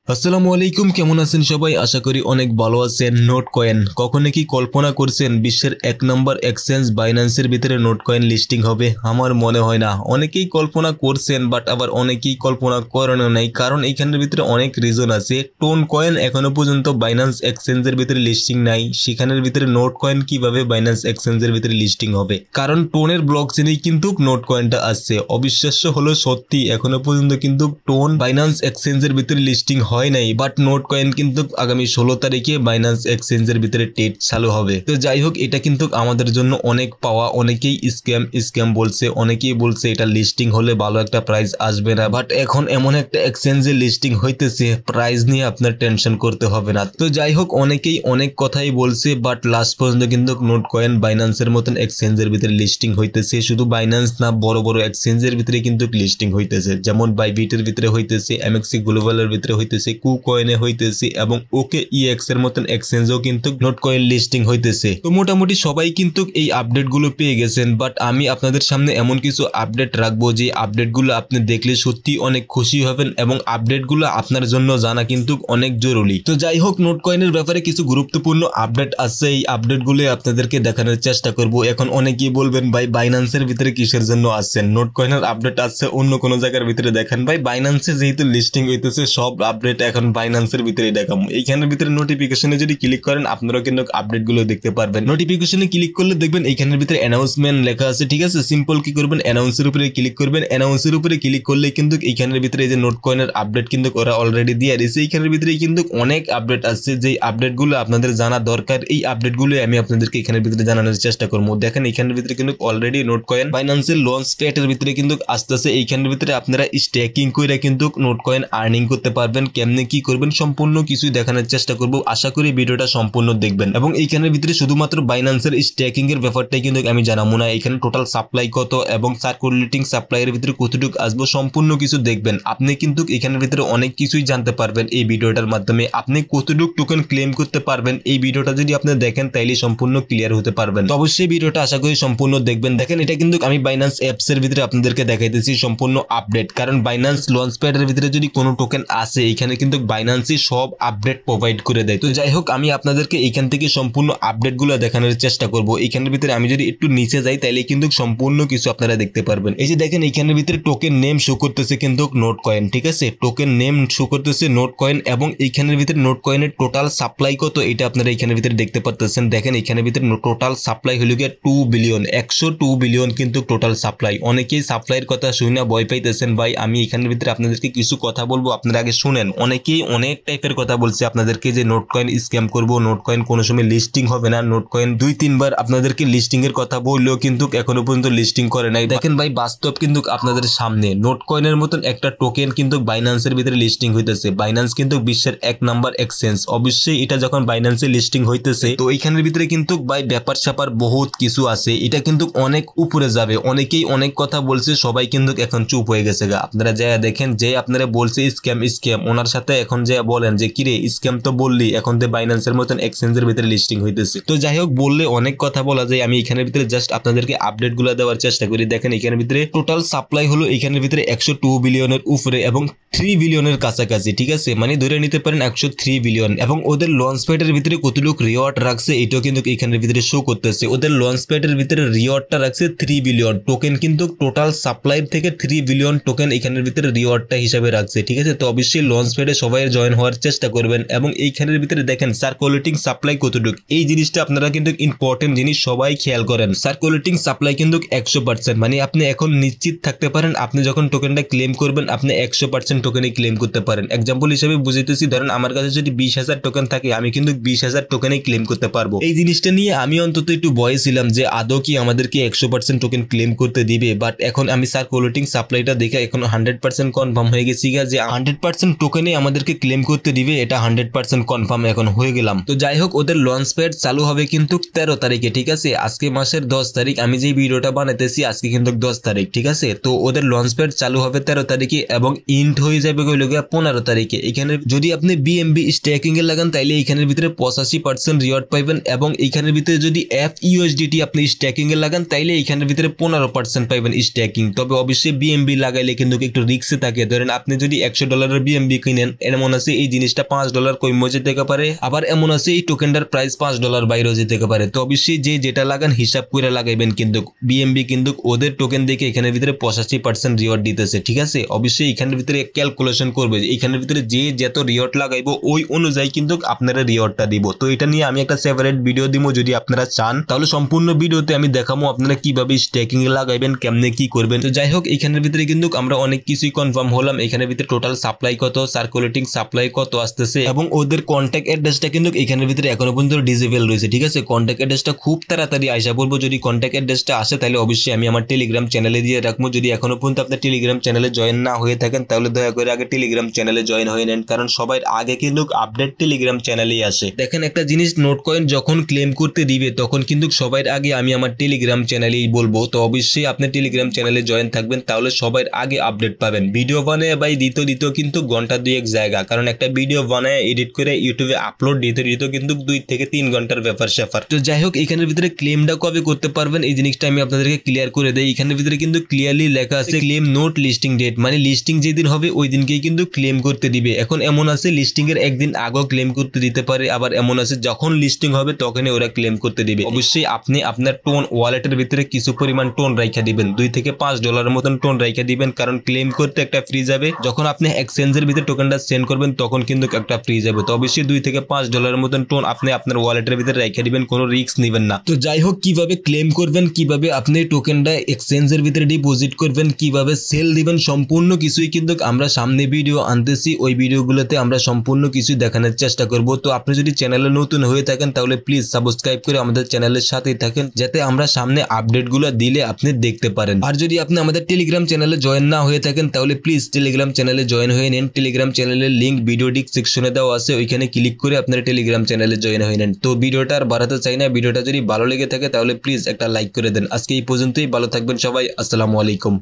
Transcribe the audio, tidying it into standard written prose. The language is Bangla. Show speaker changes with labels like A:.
A: আসসালামু আলাইকুম, কেমন আছেন সবাই? আশা করি অনেক ভালো আছেন। নোট কয়েন কখনো কি কল্পনা করছেন বিশ্বের এক নম্বর এক্সচেঞ্জ বাইন্যান্সের ভিতরে নোট কয়েন লিস্টিং হবে? আমার মনে হয় না। অনেকেই কল্পনা করছেন, বাট আবার অনেকেই কল্পনা করেনও নাই, কারণ এইখানের ভিতরে অনেক রিজন আছে। টোন কয়েন এখনো পর্যন্ত বাইন্যান্স এক্সচেঞ্জের ভিতরে লিস্টিং নাই, সেখানের ভিতরে নোট কয়েন কিভাবে বাইন্যান্স এক্সচেঞ্জের ভিতরে লিস্টিং হবে? কারণ টোনের ব্লক চেনেই কিন্তু নোট কয়েনটা আসছে। অবিশ্বাস্য হলো সত্যি, এখনো পর্যন্ত কিন্তু টোন বাইন্যান্স এক্সচেঞ্জের ভিতরে লিস্টিং হয় নাই, বাট নোট কয়েন কিন্তু আগামী 16 তারিখে বাইন্যান্স এক্সচেঞ্জের ভিতরে টেট চালু হবে। তো যাই হোক, এটা কিন্তু আমাদের জন্য অনেক পাওয়া। অনেকেই স্ক্যাম বলছে, অনেকেই বলছে এটা লিস্টিং হলে ভালো একটা প্রাইস আসবে না, বাট এখন এমন একটা এক্সচেঞ্জে লিস্টিং হইতেছে, প্রাইস নিয়ে আপনার টেনশন করতে হবে না। তো যাই হোক, অনেকেই অনেক কথাই বলছে, বাট লাস্ট পর্যন্ত কিন্তু নোট কয়েন বাইন্যান্সের মতন এক্সচেঞ্জের ভিতরে লিস্টিং হইতেছে। শুধু বাইন্যান্স না, বড় বড় এক্সচেঞ্জের ভিতরে কিন্তু লিস্টিং হইতেছে, যেমন বাইবিটের ভিতরে হইতেছে, এমএক্সি গ্লোবালের ভিতরে হইতেছে, কুকয়েনে হইতেছে এবং ওকে ইএক্স এর মতন এক্সচেঞ্জেও কিন্তু নোট কয়েন লিস্টিং হইতেছে। তো মোটামুটি সবাই কিন্তু এই আপডেট গুলো পেয়ে গেছেন, বাট আমি আপনাদের সামনে এমন কিছু আপডেট রাখবো যে আপডেট গুলো আপনি দেখলে সত্যি অনেক খুশি হবেন এবং আপডেট গুলো আপনার জন্য জানা কিন্তু অনেক জরুরি। তো যাই হোক, নোট কয়েনের ব্যাপারে কিছু গুরুত্বপূর্ণ আপডেট আছে, এই আপডেট গুলো আপনাদেরকে দেখানোর চেষ্টা করব। এখন অনেকেই বলবেন, ভাই বাইন্যান্সের ভিতরে কিসের জন্য আসছেন? নোট কয়েনের আপডেট আসছে অন্য কোনো জায়গার ভিতরে দেখেন। ভাই বাইন্যান্সে যেহেতু লিস্টিং হইতেছে, সব আপডেট এখন বাইন্যান্সের ভিতরে দেখাবো। এইখানের ভিতরে নোটিফিকেশনে যদি ক্লিক করেন, আপনারা কিন্তু আপডেট গুলো দেখতে পারবেন। নোটিফিকেশনে ক্লিক করলে দেখবেন এইখানের ভিতরে অ্যানাউন্সমেন্ট লেখা আছে, ঠিক আছে? সিম্পল কি করবেন, অ্যানাউন্সের উপরে ক্লিক করবেন। অ্যানাউন্সের উপরে ক্লিক করলে কিন্তু এইখানের ভিতরে এই যে নোট কয়েনের আপডেট কিন্তু ওরা অলরেডি দিয়ে দিয়েছে। এইখানের ভিতরে কিন্তু অনেক আপডেট আছে, যে আপডেট গুলো আপনাদের জানা দরকার। এই আপডেট গুলো আমি আপনাদেরকে এখানের ভিতরে জানানোর চেষ্টা করবো। দেখেন এইখানের ভিতরে কিন্তু অলরেডি নোট কয়েন বাইন্যান্সের লঞ্চ প্যাডের ভিতরে কিন্তু আসতেছে। এইখানের ভিতরে আপনারা স্টেকিং করে কিন্তু নোট কয়েন আর্নিং করতে পারবেন। কেমনে কি করবেন সম্পূর্ণ কিছুই দেখানোর চেষ্টা করব। আশা করি ভিডিওটা সম্পূর্ণ দেখবেন এবং এইখানের ভিতরে শুধুমাত্র বাইন্যান্সের স্টেকিং এর ব্যাপারটাই কিন্তু আমি জানাবো না। এখানে টোটাল সাপ্লাই কত এবং সার্কুলেটিং সাপ্লাই এর ভিতরে কতটুকু আসবো সম্পূর্ণ কিছু দেখবেন। আপনি কিন্তু এখানের ভিতরে অনেক কিছুই জানতে পারবেন এই ভিডিওটার মাধ্যমে। আপনি কতটুকু টোকেন ক্লেম করতে পারবেন, এই ভিডিওটা যদি আপনি দেখেন তাইলে সম্পূর্ণ ক্লিয়ার হতে পারবেন। তো অবশ্যই ভিডিওটা আশা করি সম্পূর্ণ দেখবেন। দেখেন, এটা কিন্তু আমি বাইন্যান্স অ্যাপস এর ভিতরে আপনাদেরকে দেখাইতেছি সম্পূর্ণ আপডেট, কারণ বাইন্যান্স লঞ্চ প্যাডের ভিতরে যদি কোনো টোকেন আসে, এখানে কিন্তু বাইন্যান্সই সব আপডেট প্রোভাইড করে দেয়। তো যাই হোক, আমি আপনাদেরকে এখান থেকে সম্পূর্ণ আপডেটগুলো দেখানোর চেষ্টা করব। এখানের ভিতরে আমি যদি একটু নিচে যাই, তাহলে কিন্তু সম্পূর্ণ কিছু আপনারা দেখতে পারবেন। এই যে দেখেন, এখানের ভিতরে টোকেন নেম শো করতেছে কিন্তু নোট কয়েন, ঠিক আছে? টোকেন নেম শো করতেছে নোট কয়েন এবং এইখানের ভিতরে নোট কয়েনের টোটাল সাপ্লাই কত, এটা আপনারা এখানের ভিতরে দেখতে পারতেছেন। দেখেন, এখানের ভিতরে টোটাল সাপ্লাই হলো গিয়ে 2 বিলিয়ন, 102 বিলিয়ন কিন্তু টোটাল সাপ্লাই। অনেকেই সাপ্লাইয়ের কথা শুনে ভয় পাইতেছেন। ভাই আমি এখানের ভিতরে আপনাদেরকে কিছু কথা বলবো, আপনারা আগে শুনেন। অনেকেই অনেক টাইপের কথা বলছে আপনাদেরকে যে নোট কয়েন স্ক্যাম করবো, নোট কয়েন কোনো সময় লিস্টিং হবে না। নোট কয়েন 2-3 বার আপনাদেরকে লিস্টিং এর কথা বললেও কিন্তু এখনো পর্যন্ত লিস্টিং করে নাই। দেখেন ভাই, বাস্তব কিন্তু আপনাদের সামনে নোট কয়েনের মতন একটা টোকেন কিন্তু বাইন্যান্সের ভিতরে লিস্টিং হইতেছে। বাইন্যান্স কিন্তু বিশ্বের 1 নাম্বার এক্সচেঞ্জ। অবশ্যই এটা যখন বাইন্যান্সে লিস্টিং হইতেছে, তো এইখানের ভিতরে কিন্তু ভাই ব্যাপার স্যাপার বহুত কিছু আছে, এটা কিন্তু অনেক উপরে যাবে। অনেকেই অনেক কথা বলছে, সবাই কিন্তু এখন চুপ হয়ে গেছে গা। আপনারা যা দেখেন, যে আপনারা বলছে স্ক্যাম স্ক্যাম, ওনার সাথে এখন যে বলেন যে কিরে স্ক্যাম তো বললি, এখন তো বাইন্যান্সের মতন এক্সচেঞ্জের ভিতরে লিস্টিং হইতেছে। তো যাই হোক, বললে অনেক কথা বলা যায়। আমি এখানের ভিতরে জাস্ট আপনাদেরকে আপডেট গুলো দেওয়ার চেষ্টা করি। দেখেন, এখানের ভিতরে টোটাল সাপ্লাই হলো এখানের ভিতরে 102 বিলিয়নের উপরে এবং 3 বিলিয়নের কাছাকাছি, ঠিক আছে? মানে ধরে নিতে পারেন 103 বিলিয়ন। এবং ওদের লঞ্চ প্যাডের ভিতরে কতটুকু রিওয়ার্ড রাখছে, এটাও কিন্তু এখানের ভিতরে শো করতেছে। ওদের লঞ্চ প্যাডের ভিতরে রিওয়ার্ডটা রাখছে 3 বিলিয়ন টোকেন, কিন্তু টোটাল সাপ্লাই থেকে 3 বিলিয়ন টোকেন এখানের ভিতরে রিওয়ার্ডটা হিসাবে রাখছে, ঠিক আছে? তো অবশ্যই লঞ্চ প্যাডে সবাই জয়েন হওয়ার চেষ্টা করবেন। এবং এইখানের ভিতরে দেখেন সার্কুলেটিং সাপ্লাই কতটুকু, এই জিনিসটা আপনারা কিন্তু ইম্পর্টেন্ট জিনিস, সবাই খেয়াল করেন। সার্কুলেটিং সাপ্লাই কিন্তু 100%, মানে আপনি এখন নিশ্চিত থাকতে পারেন আপনি যখন টোকেনটা ক্লেম করবেন, আপনি 100% টোকেনই ক্লেম করতে পারেন। এক্সাম্পল হিসেবে বুঝাইতেছি, ধরেন আমার কাছে যদি 20,000 টোকেন থাকে, আমি কিন্তু 20,000 টোকেনই ক্লেম করতে পারবো। এই জিনিসটা নিয়ে আমি অন্তত একটু ভয়ে ছিলাম যে আদৌ কি আমাদেরকে 100% টোকেন ক্লেম করতে দিবে, বাট এখন আমি সার্কুলেটিং সাপ্লাইটা দেখে এখন 100% কনফার্ম হয়ে গেছি যে 100% টোকেনই আমাদেরকে ক্লেম করতে দিবে, এটা 100% কনফার্ম এখন হয়ে গেলাম। তো যাই হোক, ওদের লঞ্চ প্যাড চালু হবে কিন্তু 13 তারিখে, ঠিক আছে? আজকে মাসের 10 তারিখ, আমি যে ভিডিওটা বানাইতেছি আজকে কিন্তু 10 তারিখ, ঠিক আছে? তো ওদের লঞ্চ প্যাড চালু হবে 13 তারিখে এবং ইন্ট হয়ে যাবে 15 তারিখে। এখানে যদি আপনি বিএমবি স্টেকিং এ লাগান, তাইলে এখানের ভিতরে 85% রিওয়ার্ড পাইবেন এবং এখানের ভিতরে যদি FUSDT আপনি স্টেকিং এ লাগান, তাইলে এখানের ভিতরে 15% পাইবেন স্টেকিং। তবে অবশ্যই বিএমবি লাগাইলে কিন্তু একটু রিস্কে থাকে। ধরেন আপনি যদি $100 বিএমবি কিনে নেন, এমন আছে এই জিনিসটা $5 কমে যেতে পারে, আবার এমন আছে এই টোকেনটার প্রাইস $5 বাইরেও যেতে পারে। তো অবশ্যই যে যেটা লাগান হিসাব করে লাগাইবেন। কিন্তু বিএমবি কিন্তু ওদের টোকেন দেখে এখানের ভিতরে 85% রিওয়ার্ড দিতেছে, ঠিক আছে? অবশ্যই এখানের ভিতরে ক্যালকুলেশন করবে, এখানের ভিতরে যে যত রিওয়ার্ড লাগাইবো ওই অনুযায়ী কিন্তু আপনারা রিওয়ার্ডটা দিব। তো এটা নিয়ে আমি একটা সেপারেট ভিডিও দিব, যদি আপনারা চান তাহলে সম্পূর্ণ ভিডিওতে আমি দেখাবো আপনারা কিভাবে স্টেকিং এ লাগাইবেন, কেমনে কি করবেন। তো যাই হোক, এখানের ভিতরে কিন্তু আমরা অনেক কিছুই কনফার্ম হলাম। এখানের ভিতরে টোটাল সাপ্লাই কত, সার্কুলেটিং সাপ্লাই কত আসতেছে, এবং ওদের কন্ট্যাক্ট অ্যাড্রেসটা কিন্তু এখানের ভিতরে এখনো পর্যন্ত ডিসেবল রয়েছে, ঠিক আছে? কন্ট্যাক্ট অ্যাড্রেসটা খুব তাড়াতাড়ি আশা করবো। যদি কন্ট্যাক্ট অ্যাড্রেসটা আসে তাহলে অবশ্যই আমি আমার টেলিগ্রাম চ্যানেলে দিয়ে রাখবো। যদি এখনো পর্যন্ত আপনার টেলিগ্রাম চ্যানেলে জয়েন না হয়ে থাকেন তাহলে দয়া করে আগে টেলিগ্রাম চ্যানেলে জয়েন হয়ে নেন, কারণ সবার আগে কিন্তু আপডেট টেলিগ্রাম চ্যানেলেই আসে। দেখেন একটা জিনিস, নোট কয়েন যখন ক্লেম করতে দিবে তখন কিন্তু সবার আগে আমি আমার টেলিগ্রাম চ্যানেলেই বলবো। তো অবশ্যই আপনি টেলিগ্রাম চ্যানেলে জয়েন থাকবেন, তাহলে সবার আগে আপডেট পাবেন। ভিডিও বানায় ভাই দিতে কিন্তু ঘন্টা 2-1 জায়গা, কারণ একটা ভিডিও বানায় এডিট করে ইউটিউবে আপলোড দিতে কিন্তু 2 থেকে 3 ঘন্টার ব্যাপার স্যাপার। তো যাই হোক, এখানের ভিতরে ক্লেমটা কবে করতে পারবেন এই জিনিসটা আমি আপনাদেরকে ক্লিয়ার করে দেই। এখানের ভিতরে কিন্তু ক্লিয়ারলি লেখা আছে ক্লেম নোট লিস্টিং ডেট, মানে লিস্টিং যেদিন হবে ওই দিনকেই কিন্তু ক্লেম করতে দিবে। এখন এমন আছে লিস্টিং এর একদিন আগেও ক্লেম করতে দিতে পারে, আবার এমন আছে যখন লিস্টিং হবে তখনই ওরা ক্লেম করতে দিবে। অবশ্যই আপনি আপনার টোন ওয়ালেটের ভিতরে কিছু পরিমাণ টোন রাইখা দিবেন, $2 থেকে $5 মতন টোন রাইখা দিবেন, কারণ ক্লেম করতে একটা ফ্রি যাবে। যখন আপনি এক্সচেঞ্জের ভিতরে টোকেনটা সেন্ড করবেন তখন কিন্তু একটা ফ্রি যাবে। তো অবশ্যই $2 থেকে $5 মতন টোন আপনি আপনার ওয়ালেটের ভিতরে রাইখা দিবেন, কোনো রিস্ক নেবেন না। তো যাই হোক, কিভাবে ক্লেম করবেন, কিভাবে আপনি টোকেনটা এক্সচেঞ্জের ভিতরে ডিপোজিট করবেন, কিভাবে সেল দিবেন, সম্পূর্ণ কিছুই কিন্তু আমরা সামনে ভিডিও আনতেছি। ওই ভিডিওগুলোতে আমরা সম্পূর্ণ কিছু দেখানোর চেষ্টা করব। তো আপনি যদি চ্যানেলে নতুন হয়ে থাকেন তাহলে প্লিজ সাবস্ক্রাইব করে আমাদের চ্যানেলের সাথেই থাকেন, যাতে আমরা সামনে আপডেটগুলো দিলে আপনি দেখতে পারেন। আর যদি আপনি আমাদের টেলিগ্রাম চ্যানেলে জয়েন না হয়ে থাকেন তাহলে প্লিজ টেলিগ্রাম চ্যানেলে জয়েন হয়ে নেন। টেলিগ্রাম চ্যানেলের লিংক ভিডিও ডিসক্রিপশনে দেওয়া আছে, ওইখানে ক্লিক করে আপনারা টেলিগ্রাম চ্যানেলে জয়েন হয়ে নেন। তো ভিডিওটা আর বাড়াতে চাই না, ভিডিওটা যদি ভালো লেগে থাকে তাহলে প্লিজ একটা লাইক করে দেন। আজকে এই পর্যন্তই, ভালো থাকবেন সবাই, আসসালামু আলাইকুম।